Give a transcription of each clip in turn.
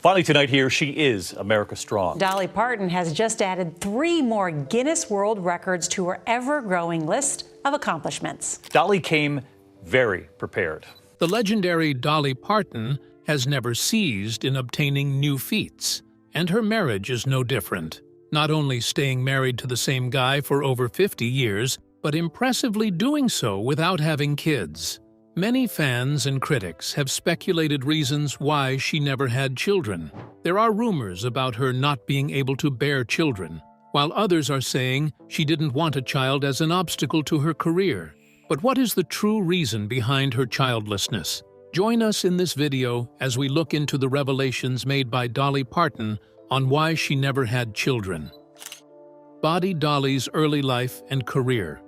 Finally tonight here, she is America Strong. Dolly Parton has just added 3 more Guinness World Records to her ever-growing list of accomplishments. Dolly came very prepared. The legendary Dolly Parton has never ceased in obtaining new feats, and her marriage is no different. Not only staying married to the same guy for over 50 years, but impressively doing so without having kids. Many fans and critics have speculated reasons why she never had children. There are rumors about her not being able to bear children, while others are saying she didn't want a child as an obstacle to her career. But what is the true reason behind her childlessness? Join us in this video as we look into the revelations made by Dolly Parton on why she never had children. Body Dolly's early life and career.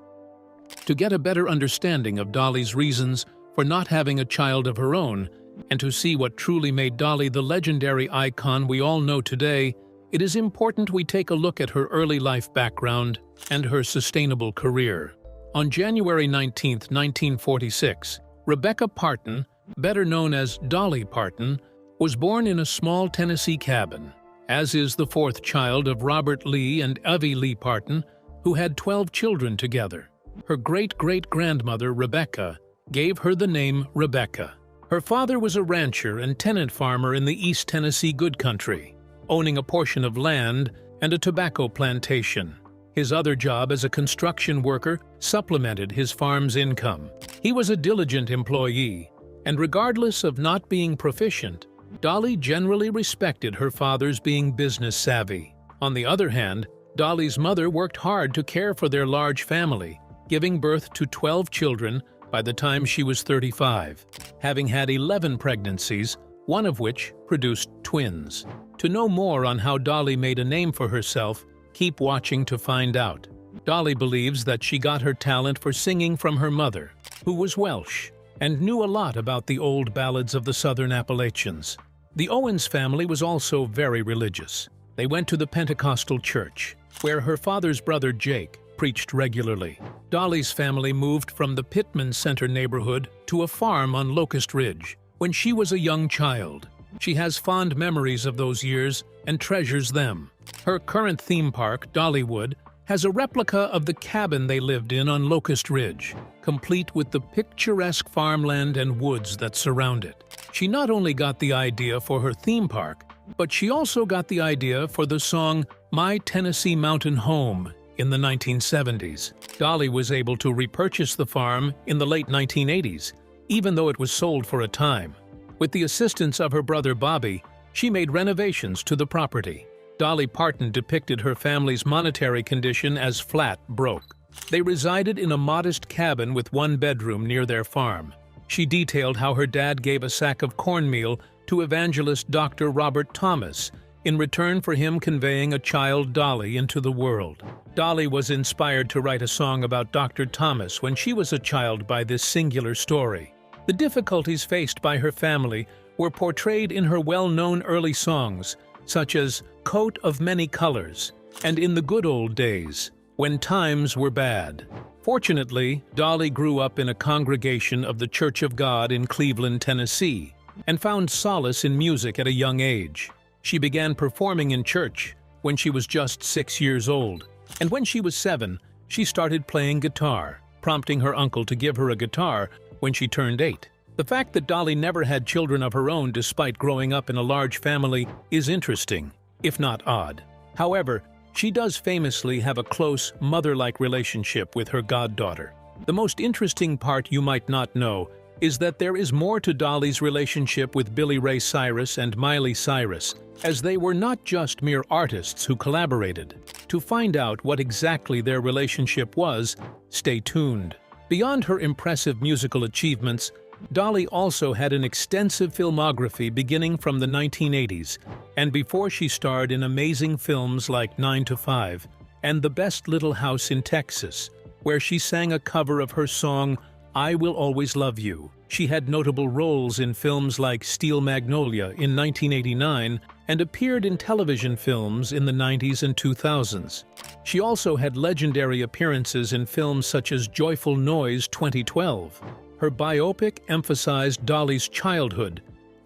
To get a better understanding of Dolly's reasons for not having a child of her own, and to see what truly made Dolly the legendary icon we all know today, it is important we take a look at her early life background and her sustainable career. On January 19, 1946, Rebecca Parton, better known as Dolly Parton, was born in a small Tennessee cabin, as is the 4th child of Robert Lee and Evie Lee Parton, who had 12 children together. Her great-great-grandmother, Rebecca, gave her the name Rebecca. Her father was a rancher and tenant farmer in the East Tennessee Good Country, owning a portion of land and a tobacco plantation. His other job as a construction worker supplemented his farm's income. He was a diligent employee, and regardless of not being proficient, Dolly generally respected her father's being business savvy. On the other hand, Dolly's mother worked hard to care for their large family, giving birth to 12 children by the time she was 35, having had 11 pregnancies, one of which produced twins. To know more on how Dolly made a name for herself, keep watching to find out. Dolly believes that she got her talent for singing from her mother, who was Welsh, and knew a lot about the old ballads of the Southern Appalachians. The Owens family was also very religious. They went to the Pentecostal church, where her father's brother Jake preached regularly. Dolly's family moved from the Pittman Center neighborhood to a farm on Locust Ridge when she was a young child. She has fond memories of those years and treasures them. Her current theme park, Dollywood, has a replica of the cabin they lived in on Locust Ridge, complete with the picturesque farmland and woods that surround it. She not only got the idea for her theme park, but she also got the idea for the song My Tennessee Mountain Home in the 1970s. Dolly was able to repurchase the farm in the late 1980s, even though it was sold for a time. With the assistance of her brother Bobby, she made renovations to the property. Dolly Parton depicted her family's monetary condition as flat broke. They resided in a modest cabin with 1 bedroom near their farm. She detailed how her dad gave a sack of cornmeal to evangelist Dr. Robert Thomas in return for him conveying a child Dolly into the world. Dolly was inspired to write a song about Dr. Thomas when she was a child by this singular story. The difficulties faced by her family were portrayed in her well-known early songs, such as Coat of Many Colors and In the Good Old Days, When Times Were Bad. Fortunately, Dolly grew up in a congregation of the Church of God in Cleveland, Tennessee, and found solace in music at a young age. She began performing in church when she was just 6 years old, and when she was 7, she started playing guitar, prompting her uncle to give her a guitar when she turned 8. The fact that Dolly never had children of her own despite growing up in a large family is interesting, if not odd. However, she does famously have a close, mother-like relationship with her goddaughter. The most interesting part you might not know is that there is more to Dolly's relationship with Billy Ray Cyrus and Miley Cyrus, as they were not just mere artists who collaborated. To find out what exactly their relationship was, stay tuned. Beyond her impressive musical achievements, Dolly also had an extensive filmography beginning from the 1980s, and before she starred in amazing films like 9 to 5 and The Best Little House in Texas, where she sang a cover of her song I Will Always Love You. She had notable roles in films like Steel Magnolia in 1989 and appeared in television films in the 90s and 2000s. She also had legendary appearances in films such as Joyful Noise 2012. Her biopic emphasized Dolly's childhood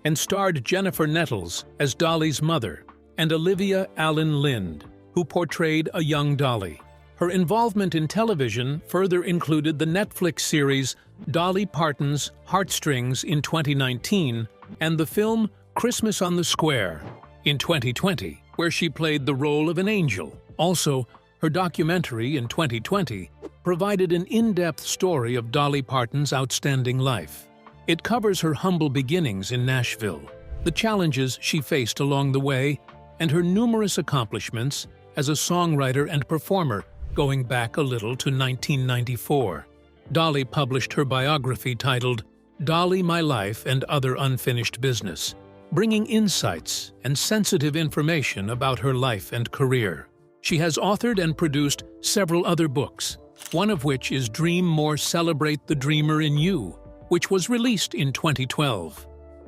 and starred Jennifer Nettles as Dolly's mother and Olivia Allen Lind, who portrayed a young Dolly. Her involvement in television further included the Netflix series Dolly Parton's Heartstrings in 2019 and the film Christmas on the Square in 2020, where she played the role of an angel. Also, her documentary in 2020 provided an in-depth story of Dolly Parton's outstanding life. It covers her humble beginnings in Nashville, the challenges she faced along the way, and her numerous accomplishments as a songwriter and performer going back a little to 1994. Dolly published her biography titled Dolly, My Life and Other Unfinished Business, bringing insights and sensitive information about her life and career. She has authored and produced several other books, one of which is Dream More, Celebrate the Dreamer in You, which was released in 2012.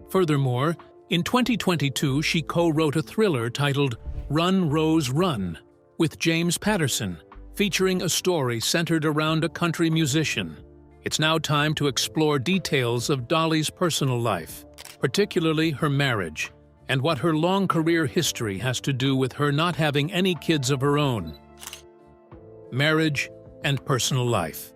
Furthermore, in 2022 she co-wrote a thriller titled Run, Rose, Run with James Patterson, featuring a story centered around a country musician. It's now time to explore details of Dolly's personal life, particularly her marriage, and what her long career history has to do with her not having any kids of her own. Marriage and personal life.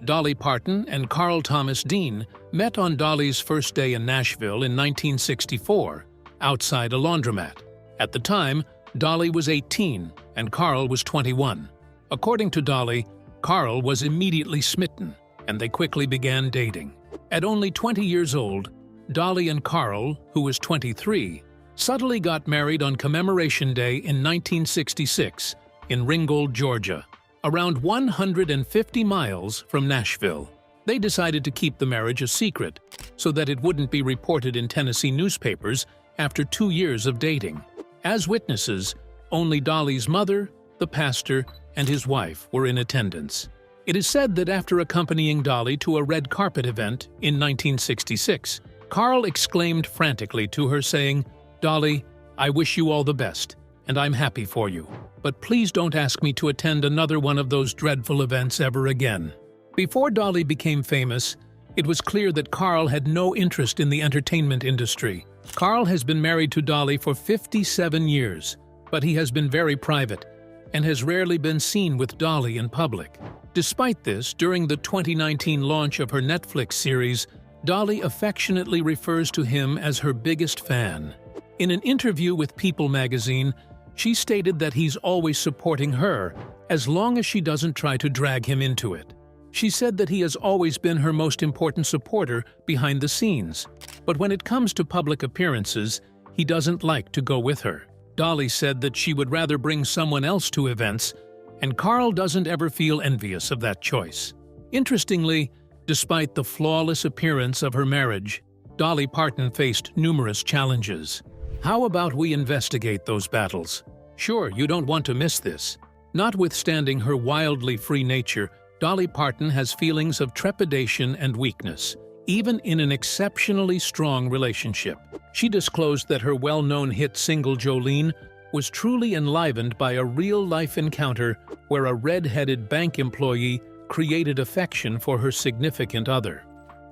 Dolly Parton and Carl Thomas Dean met on Dolly's first day in Nashville in 1964, outside a laundromat. At the time, Dolly was 18 and Carl was 21. According to Dolly, Carl was immediately smitten, and they quickly began dating. At only 20 years old, Dolly and Carl, who was 23, subtly got married on Commemoration Day in 1966 in Ringgold, Georgia, around 150 miles from Nashville. They decided to keep the marriage a secret so that it wouldn't be reported in Tennessee newspapers after 2 years of dating. As witnesses, only Dolly's mother, the pastor, and his wife were in attendance. It is said that after accompanying Dolly to a red carpet event in 1966, Carl exclaimed frantically to her saying, "Dolly, I wish you all the best, and I'm happy for you. But please don't ask me to attend another one of those dreadful events ever again." Before Dolly became famous, it was clear that Carl had no interest in the entertainment industry. Carl has been married to Dolly for 57 years, but he has been very private and has rarely been seen with Dolly in public. Despite this, during the 2019 launch of her Netflix series, Dolly affectionately refers to him as her biggest fan. In an interview with People magazine, she stated that he's always supporting her as long as she doesn't try to drag him into it. She said that he has always been her most important supporter behind the scenes, but when it comes to public appearances, he doesn't like to go with her. Dolly said that she would rather bring someone else to events, and Carl doesn't ever feel envious of that choice. Interestingly, despite the flawless appearance of her marriage, Dolly Parton faced numerous challenges. How about we investigate those battles? Sure, you don't want to miss this. Notwithstanding her wildly free nature, Dolly Parton has feelings of trepidation and weakness, even in an exceptionally strong relationship. She disclosed that her well-known hit single Jolene was truly enlivened by a real-life encounter where a red-headed bank employee created affection for her significant other.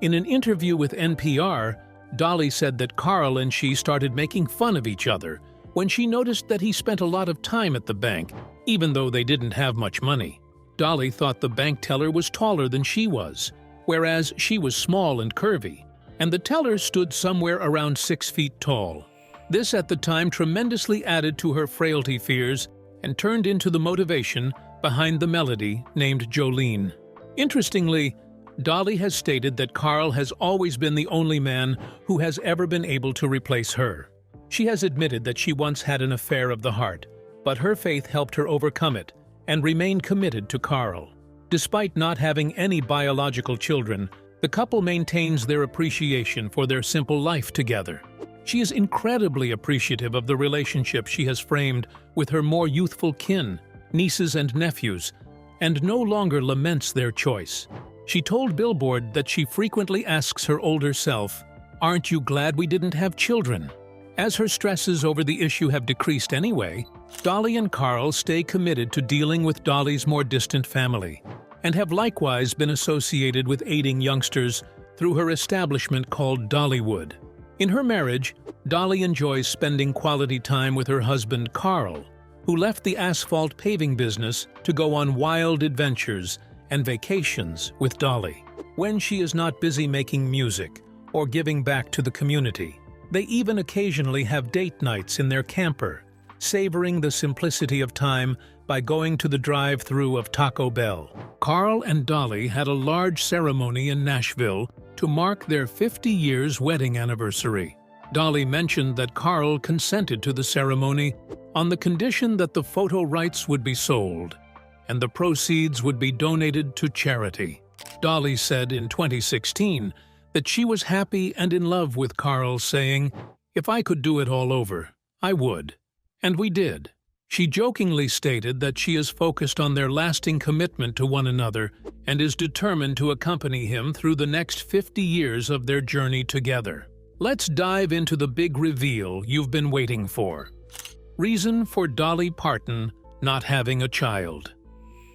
In an interview with NPR, Dolly said that Carl and she started making fun of each other when she noticed that he spent a lot of time at the bank, even though they didn't have much money. Dolly thought the bank teller was taller than she was, whereas she was small and curvy, and the teller stood somewhere around 6 feet tall. This at the time tremendously added to her frailty fears and turned into the motivation behind the melody named Jolene. Interestingly, Dolly has stated that Carl has always been the only man who has ever been able to replace her. She has admitted that she once had an affair of the heart, but her faith helped her overcome it and remain committed to Carl. Despite not having any biological children, the couple maintains their appreciation for their simple life together. She is incredibly appreciative of the relationship she has framed with her more youthful kin, nieces and nephews, and no longer laments their choice. She told Billboard that she frequently asks her older self, "Aren't you glad we didn't have children?" As her stresses over the issue have decreased anyway, Dolly and Carl stay committed to dealing with Dolly's more distant family, and have likewise been associated with aiding youngsters through her establishment called Dollywood. In her marriage, Dolly enjoys spending quality time with her husband Carl, who left the asphalt paving business to go on wild adventures and vacations with Dolly. When she is not busy making music or giving back to the community, they even occasionally have date nights in their camper, savoring the simplicity of time by going to the drive-thru of Taco Bell. Carl and Dolly had a large ceremony in Nashville to mark their 50 years wedding anniversary. Dolly mentioned that Carl consented to the ceremony on the condition that the photo rights would be sold and the proceeds would be donated to charity. Dolly said in 2016 that she was happy and in love with Carl, saying, "If I could do it all over, I would." And we did. She jokingly stated that she is focused on their lasting commitment to one another and is determined to accompany him through the next 50 years of their journey together. Let's dive into the big reveal you've been waiting for. Reason for Dolly Parton not having a child.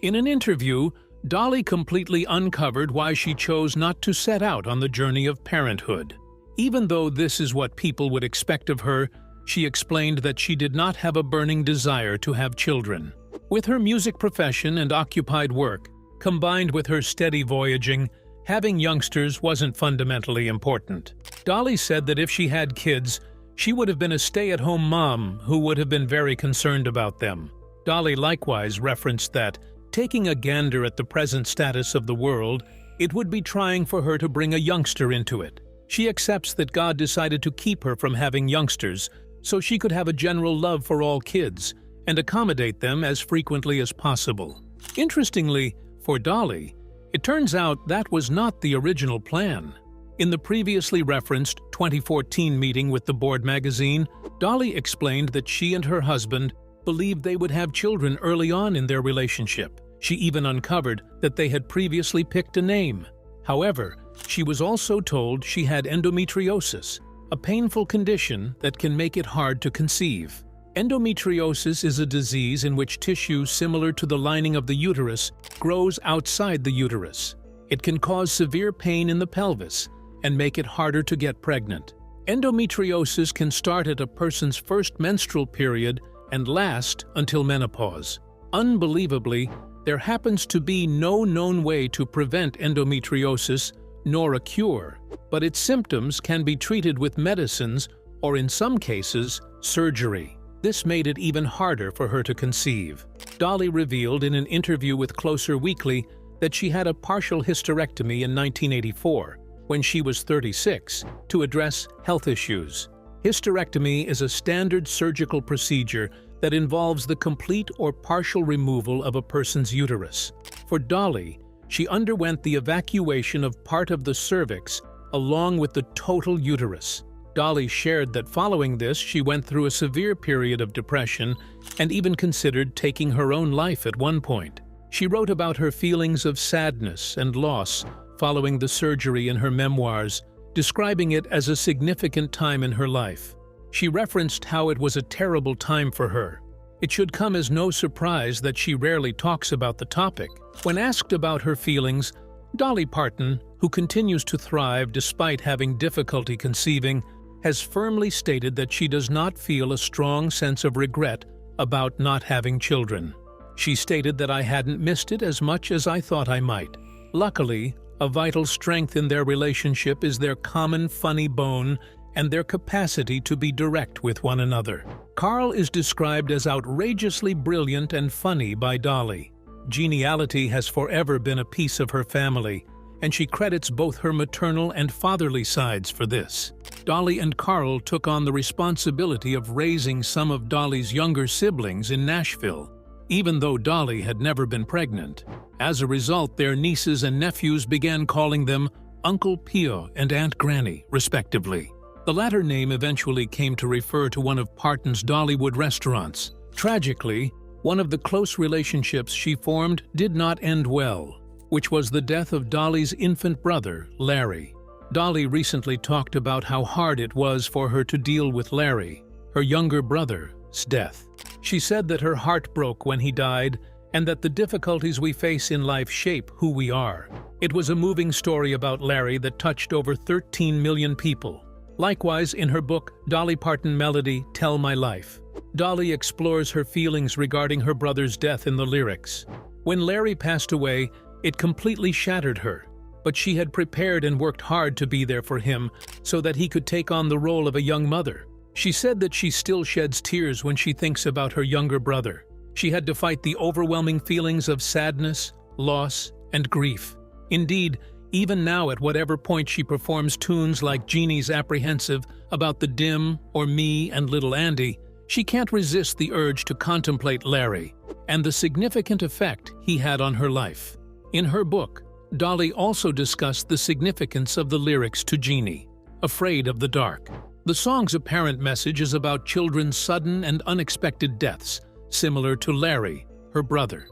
In an interview, Dolly completely uncovered why she chose not to set out on the journey of parenthood. Even though this is what people would expect of her, she explained that she did not have a burning desire to have children. With her music profession and occupied work, combined with her steady voyaging, having youngsters wasn't fundamentally important. Dolly said that if she had kids, she would have been a stay-at-home mom who would have been very concerned about them. Dolly likewise referenced that, taking a gander at the present status of the world, it would be trying for her to bring a youngster into it. She accepts that God decided to keep her from having youngsters so she could have a general love for all kids and accommodate them as frequently as possible. Interestingly, for Dolly, it turns out that was not the original plan. In the previously referenced 2014 meeting with the Board magazine, Dolly explained that she and her husband believed they would have children early on in their relationship. She even uncovered that they had previously picked a name. However, she was also told she had endometriosis, a painful condition that can make it hard to conceive. Endometriosis is a disease in which tissue similar to the lining of the uterus grows outside the uterus. It can cause severe pain in the pelvis and make it harder to get pregnant. Endometriosis can start at a person's first menstrual period and last until menopause. Unbelievably, there happens to be no known way to prevent endometriosis nor a cure, but its symptoms can be treated with medicines or, in some cases, surgery. This made it even harder for her to conceive. Dolly revealed in an interview with Closer Weekly that she had a partial hysterectomy in 1984, when she was 36, to address health issues. Hysterectomy is a standard surgical procedure that involves the complete or partial removal of a person's uterus. For Dolly, she underwent the evacuation of part of the cervix along with the total uterus. Dolly shared that following this, she went through a severe period of depression and even considered taking her own life at one point. She wrote about her feelings of sadness and loss following the surgery in her memoirs, describing it as a significant time in her life. She referenced how it was a terrible time for her. It should come as no surprise that she rarely talks about the topic. When asked about her feelings, Dolly Parton, who continues to thrive despite having difficulty conceiving, has firmly stated that she does not feel a strong sense of regret about not having children. She stated that I hadn't missed it as much as I thought I might. Luckily, a vital strength in their relationship is their common funny bone and their capacity to be direct with one another. Carl is described as outrageously brilliant and funny by Dolly. Geniality has forever been a piece of her family, and she credits both her maternal and fatherly sides for this. Dolly and Carl took on the responsibility of raising some of Dolly's younger siblings in Nashville, even though Dolly had never been pregnant. As a result, their nieces and nephews began calling them Uncle Pio and Aunt Granny, respectively. The latter name eventually came to refer to one of Parton's Dollywood restaurants. Tragically, one of the close relationships she formed did not end well, which was the death of Dolly's infant brother, Larry. Dolly recently talked about how hard it was for her to deal with Larry, her younger brother's death. She said that her heart broke when he died and that the difficulties we face in life shape who we are. It was a moving story about Larry that touched over 13 million people. Likewise, in her book, Dolly Parton Melody, Tell My Life, Dolly explores her feelings regarding her brother's death in the lyrics. When Larry passed away, it completely shattered her, but she had prepared and worked hard to be there for him so that he could take on the role of a young mother. She said that she still sheds tears when she thinks about her younger brother. She had to fight the overwhelming feelings of sadness, loss, and grief. Indeed, even now at whatever point she performs tunes like Jeannie's Apprehensive about the dim or me and little Andy, she can't resist the urge to contemplate Larry and the significant effect he had on her life. In her book, Dolly also discussed the significance of the lyrics to Jeannie, Afraid of the Dark. The song's apparent message is about children's sudden and unexpected deaths, similar to Larry, her brother.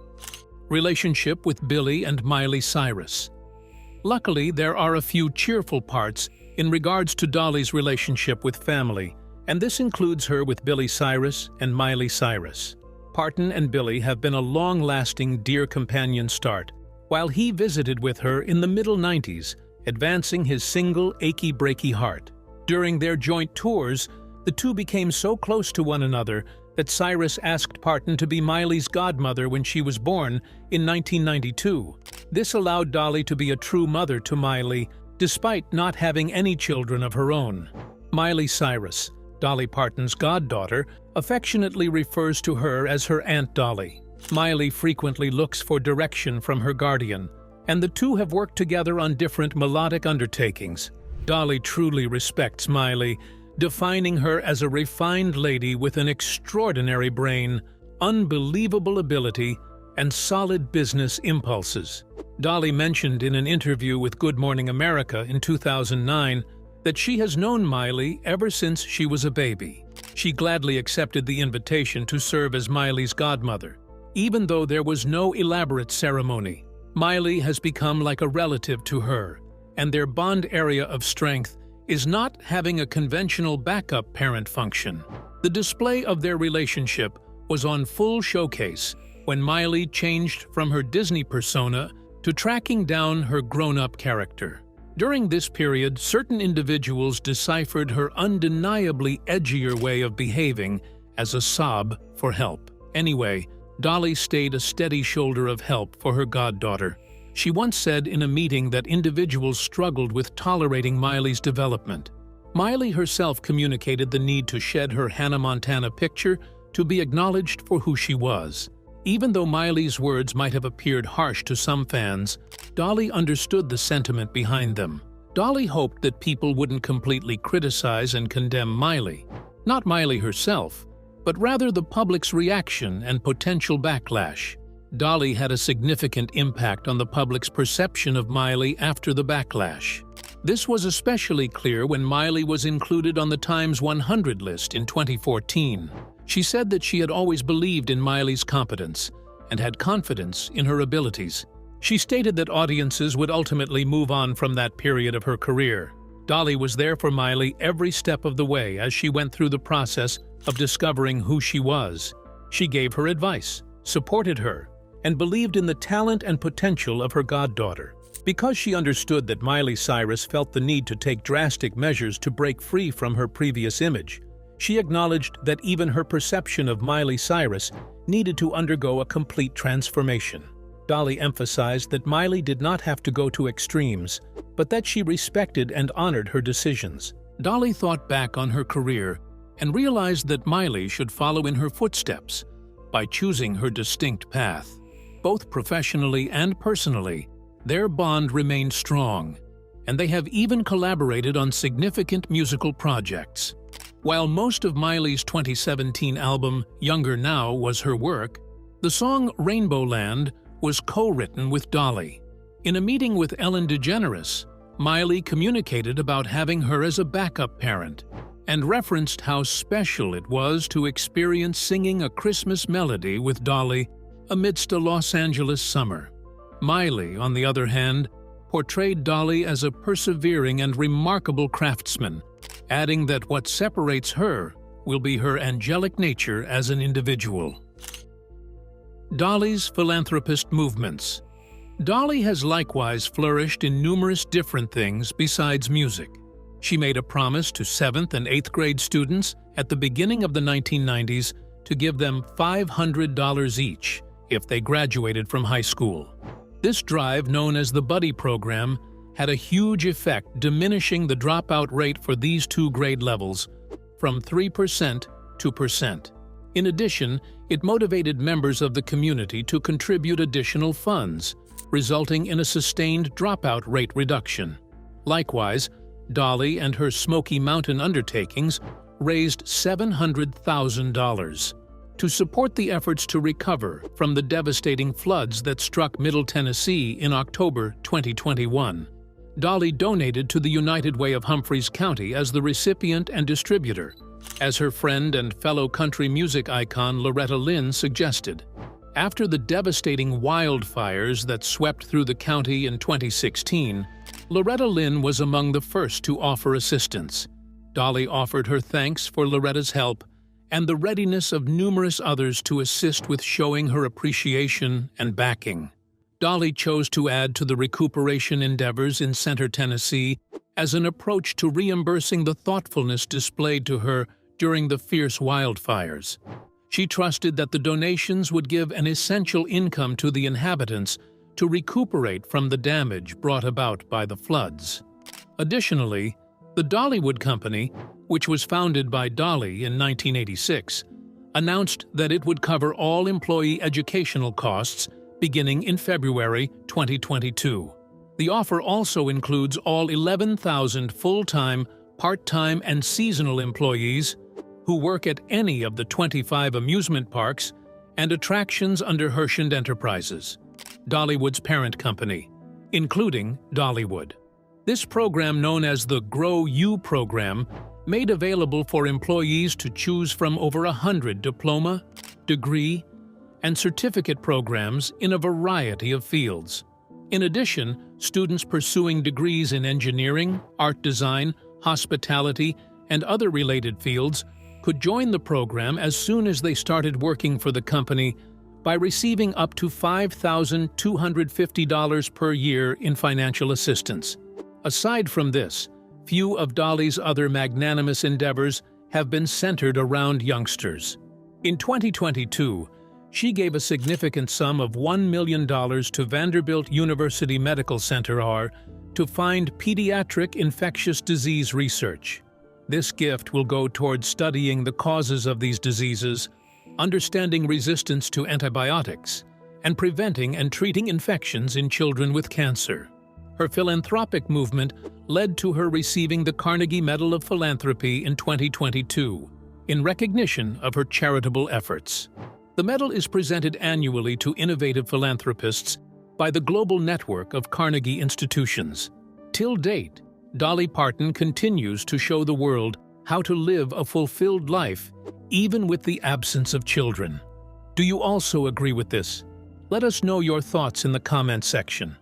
Relationship with Billy and Miley Cyrus. Luckily, there are a few cheerful parts in regards to Dolly's relationship with family, and this includes her with Billy Cyrus and Miley Cyrus. Parton and Billy have been a long-lasting dear companion start, while he visited with her in the middle 90s, advancing his single Achy Breaky Heart. During their joint tours, the two became so close to one another that Cyrus asked Parton to be Miley's godmother when she was born in 1992. This allowed Dolly to be a true mother to Miley, despite not having any children of her own. Miley Cyrus, Dolly Parton's goddaughter, affectionately refers to her as her Aunt Dolly. Miley frequently looks for direction from her guardian, and the two have worked together on different melodic undertakings. Dolly truly respects Miley, defining her as a refined lady with an extraordinary brain, unbelievable ability, and solid business impulses. Dolly mentioned in an interview with Good Morning America in 2009 that she has known Miley ever since she was a baby. She gladly accepted the invitation to serve as Miley's godmother, even though there was no elaborate ceremony. Miley has become like a relative to her, and their bond area of strength is not having a conventional backup parent function. The display of their relationship was on full showcase when Miley changed from her Disney persona to tracking down her grown-up character. During this period, certain individuals deciphered her undeniably edgier way of behaving as a sob for help. Anyway, Dolly stayed a steady shoulder of help for her goddaughter. She once said in a meeting that individuals struggled with tolerating Miley's development. Miley herself communicated the need to shed her Hannah Montana picture to be acknowledged for who she was. Even though Miley's words might have appeared harsh to some fans, Dolly understood the sentiment behind them. Dolly hoped that people wouldn't completely criticize and condemn Miley. Not Miley herself, but rather the public's reaction and potential backlash. Dolly had a significant impact on the public's perception of Miley after the backlash. This was especially clear when Miley was included on the Times 100 list in 2014. She said that she had always believed in Miley's competence and had confidence in her abilities. She stated that audiences would ultimately move on from that period of her career. Dolly was there for Miley every step of the way as she went through the process of discovering who she was. She gave her advice, supported her, and believed in the talent and potential of her goddaughter. Because she understood that Miley Cyrus felt the need to take drastic measures to break free from her previous image, she acknowledged that even her perception of Miley Cyrus needed to undergo a complete transformation. Dolly emphasized that Miley did not have to go to extremes, but that she respected and honored her decisions. Dolly thought back on her career and realized that Miley should follow in her footsteps by choosing her distinct path. Both professionally and personally, their bond remained strong, and they have even collaborated on significant musical projects. While most of Miley's 2017 album, Younger Now, was her work, the song Rainbow Land was co-written with Dolly. In a meeting with Ellen DeGeneres, Miley communicated about having her as a backup parent and referenced how special it was to experience singing a Christmas melody with Dolly amidst a Los Angeles summer. Miley, on the other hand, portrayed Dolly as a persevering and remarkable craftsman, adding that what separates her will be her angelic nature as an individual. Dolly's philanthropist movements. Dolly has likewise flourished in numerous different things besides music. She made a promise to 7th and 8th grade students at the beginning of the 1990s to give them $500 each if they graduated from high school. This drive, known as the Buddy program, had a huge effect, diminishing the dropout rate for these two grade levels from 3% to 2%. In addition, it motivated members of the community to contribute additional funds, resulting in a sustained dropout rate reduction. Likewise, Dolly and her Smoky Mountain undertakings raised $700,000. To support the efforts to recover from the devastating floods that struck Middle Tennessee in October 2021, Dolly donated to the United Way of Humphreys County as the recipient and distributor, as her friend and fellow country music icon Loretta Lynn suggested. After the devastating wildfires that swept through the county in 2016, Loretta Lynn was among the first to offer assistance. Dolly offered her thanks for Loretta's help and the readiness of numerous others to assist with showing her appreciation and backing. Dolly chose to add to the recuperation endeavors in Center Tennessee as an approach to reimbursing the thoughtfulness displayed to her during the fierce wildfires. She trusted that the donations would give an essential income to the inhabitants to recuperate from the damage brought about by the floods. Additionally, the Dollywood Company, which was founded by Dolly in 1986, announced that it would cover all employee educational costs beginning in February 2022. The offer also includes all 11,000 full-time, part-time, and seasonal employees who work at any of the 25 amusement parks and attractions under Hershend Enterprises, Dollywood's parent company, including Dollywood. This program, known as the Grow You program, made available for employees to choose from over 100 diploma, degree, and certificate programs in a variety of fields. In addition, students pursuing degrees in engineering, art design, hospitality, and other related fields could join the program as soon as they started working for the company by receiving up to $5,250 per year in financial assistance. Aside from this, few of Dolly's other magnanimous endeavors have been centered around youngsters. In 2022, she gave a significant sum of $1 million to Vanderbilt University Medical Center to find pediatric infectious disease research. This gift will go towards studying the causes of these diseases, understanding resistance to antibiotics, and preventing and treating infections in children with cancer. Her philanthropic movement led to her receiving the Carnegie Medal of Philanthropy in 2022, in recognition of her charitable efforts. The medal is presented annually to innovative philanthropists by the global network of Carnegie institutions. Till date, Dolly Parton continues to show the world how to live a fulfilled life, even with the absence of children. Do you also agree with this? Let us know your thoughts in the comment section.